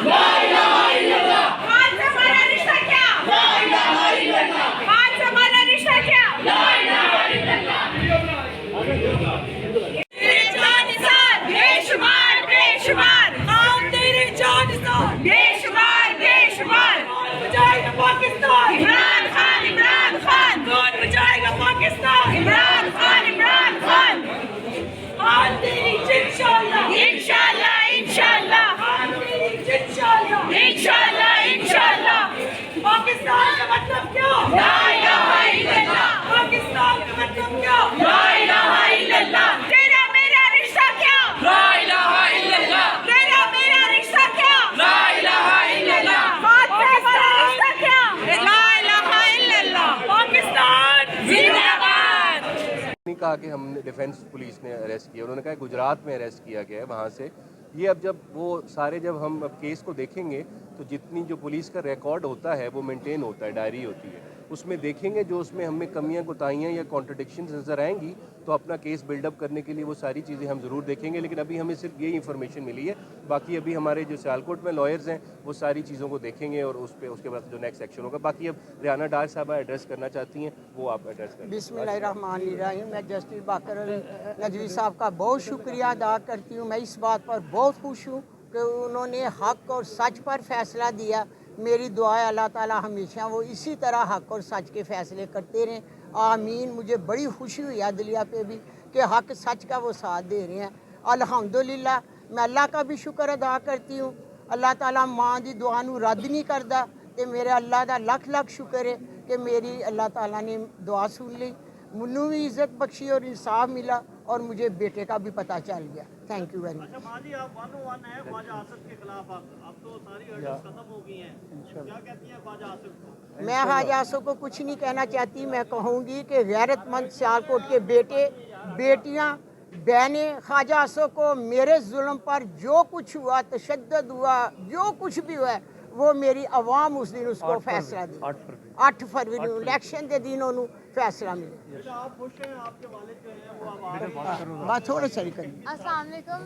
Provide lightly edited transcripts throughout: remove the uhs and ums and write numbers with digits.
ला इलाहा इल्लल्लाह। खान से हमारा रिश्ता क्या? ला इलाहा इल्लल्लाह। खान से हमारा रिश्ता क्या? ला इलाहा इल्लल्लाह। तेरे जानिसार बेशुमार बेशुमार, कौम तेरे जानिसार बेशुमार बेशुमार। कौन बचाएगा पाकिस्तान? इमरान खान इमरान खान। कौन बचाएगा पाकिस्तान? इमरान खान इमरान खान। खान तेरी इंशाअल्लाह इंशाअल्लाह इंशाअल्लाह। खान तेरी इंशाअल्लाह इंशाअल्लाह इंशाअल्लाह। पाकिस्तान का मतलब क्या? ला इलाहा इल्लल्लाह। पाकिस्तान का मतलब क्या? ला इलाहा इल्लल्लाह। तेरा मेरा रिश्ता क्या? ला इलाहा इल्लल्लाह। तेरा मेरा रिश्ता क्या? ला इलाहा इल्लल्लाह। पाकिस्तान रिश्ता क्या? ला इलाहा इल्लल्लाह। पाकिस्तान जिंदाबाद। नहीं कहा कि हमने डिफेंस पुलिस ने अरेस्ट किया, उन्होंने कहा गुजरात में अरेस्ट किया गया है वहाँ से। ये अब जब वो सारे जब हम अब केस को देखेंगे तो जितनी जो पुलिस का रिकॉर्ड होता है वो मेंटेन होता है, डायरी होती है, उसमें देखेंगे जो उसमें हमें कमियां कोताहियां या कॉन्ट्रडिक्शंस नज़र आएंगी तो अपना केस बिल्डअप करने के लिए वो सारी चीज़ें हम ज़रूर देखेंगे। लेकिन अभी हमें सिर्फ यही इन्फॉर्मेशन मिली है, बाकी अभी हमारे जो सियालकोट में लॉयर्स हैं वो सारी चीज़ों को देखेंगे और उस पर उसके बाद जो नेक्स्ट एक्शन होगा। बाकी अब रियाना डार साहबा एड्रेस करना चाहती हैं, वो आप एड्रेस करें। बिस्मिल्लाहिर्रहमानिर्रहीम। मैं जस्टिस बाकर नजवी साहब का बहुत शुक्रिया अदा करती हूँ। मैं इस बात पर बहुत खुश हूँ कि उन्होंने हक और सच पर फैसला दिया। मेरी दुआ है अल्लाह ताला हमेशा वो इसी तरह हक और सच के फैसले करते रहें, आमीन। मुझे बड़ी खुशी हुई है दिलिया पे भी कि हक सच का वो साथ दे रहे हैं, अल्हम्दुलिल्लाह। मैं अल्लाह का भी शुक्र अदा करती हूँ। अल्लाह ताला मां दी दुआ नूं रद्द नहीं करदा ते मेरे अल्लाह दा लख लख शुक्र है कि मेरी अल्लाह ताला ने दुआ सुन ली, मुन्नू भी इज्जत बख्शी और इंसाफ मिला और मुझे बेटे का भी पता चल गया। Thank you very much. अच्छा माँ जी, आप 101 है ख्वाजा आसिफ के खिलाफ, अब तो सारी हर्डल्स खत्म हो गई हैं, क्या कहती हैं ख्वाजा आसिफ को? मैं ख्वाजा आसिफ को कुछ नहीं कहना चाहती। मैं कहूँगी कि गैरतमंद सियालकोट के बेटे बेटियाँ बहनें ख्वाजा आसिफ को मेरे जुल्म पर जो कुछ हुआ, तशद्दुद हुआ, जो कुछ भी हुआ, वो मेरी आवाम उस दिन उसको फैसला दी। 8 फरवरी इलेक्शन के दिन उन्होंने फैसला मिले। अच्छा, आप खुश हैं आपके वालिद जो हैं वो अब आ रहे हैं? बात थोड़ी सही करी। अस्सलाम वालेकुम।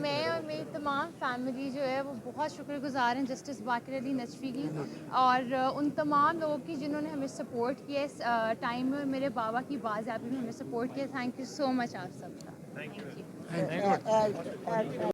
मैं और मेरी तमाम फैमिली जो है वो बहुत शुक्रगुजार हैं जस्टिस बाकर अली नजफी की और उन तमाम लोगों की जिन्होंने हमें सपोर्ट किया इस टाइम में, मेरे बाबा की बाज़याबी में हमें सपोर्ट किया। थैंक यू सो मच आप सबका। Thank you.